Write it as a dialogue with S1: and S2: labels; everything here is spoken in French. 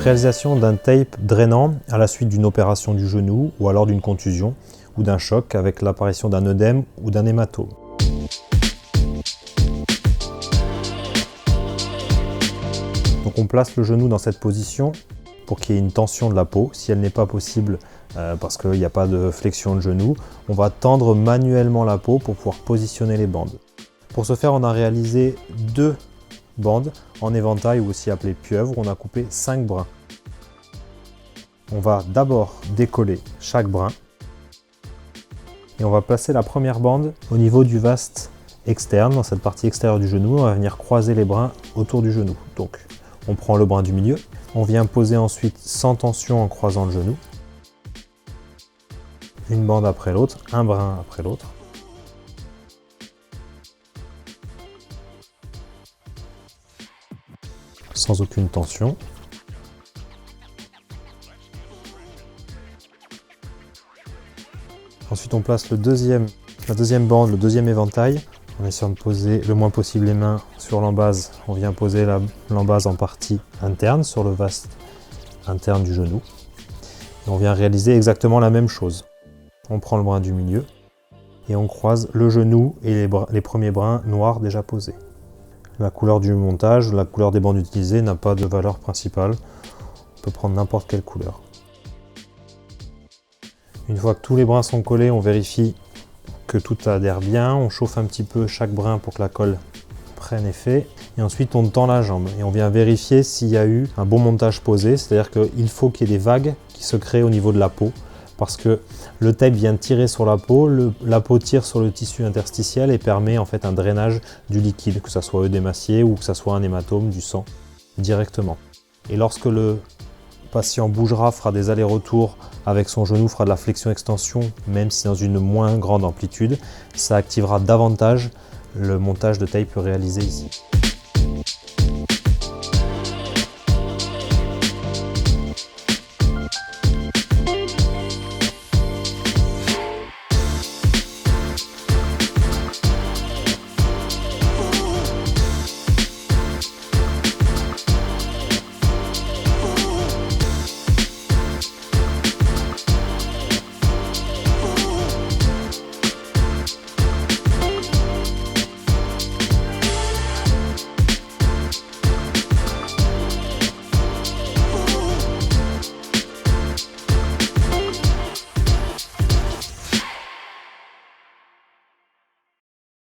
S1: Réalisation d'un tape drainant à la suite d'une opération du genou ou alors d'une contusion ou d'un choc avec l'apparition d'un œdème ou d'un hématome. Donc on place le genou dans cette position pour qu'il y ait une tension de la peau. Si elle n'est pas possible parce qu'il n'y a pas de flexion de genou, on va tendre manuellement la peau pour pouvoir positionner les bandes. Pour ce faire, on a réalisé 2 bandes en éventail ou aussi appelées pieuvres. On a coupé 5 brins. On va d'abord décoller chaque brin et on va placer la première bande au niveau du vaste externe, dans cette partie extérieure du genou. On va venir croiser les brins autour du genou. Donc on prend le brin du milieu, on vient poser ensuite sans tension en croisant le genou. Une bande après l'autre, un brin après l'autre. Sans aucune tension. Ensuite on place la deuxième bande, le deuxième éventail, en essayant de poser le moins possible les mains sur l'embase. On vient poser l'embase en partie interne, sur le vaste interne du genou. Et on vient réaliser exactement la même chose. On prend le brin du milieu et on croise le genou et les premiers brins noirs déjà posés. La couleur du montage, la couleur des bandes utilisées n'a pas de valeur principale. On peut prendre n'importe quelle couleur. Une fois que tous les brins sont collés, on vérifie que tout adhère bien. On chauffe un petit peu chaque brin pour que la colle prenne effet. Et ensuite, on tend la jambe et on vient vérifier s'il y a eu un bon montage posé. C'est-à-dire qu'il faut qu'il y ait des vagues qui se créent au niveau de la peau parce que le tape vient tirer sur la peau, la peau tire sur le tissu interstitiel et permet en fait un drainage du liquide, que ce soit œdémacié ou que ce soit un hématome, du sang, directement. Et lorsque le patient bougera, fera des allers-retours avec son genou, fera de la flexion-extension, même si dans une moins grande amplitude, ça activera davantage le montage de tape réalisé ici.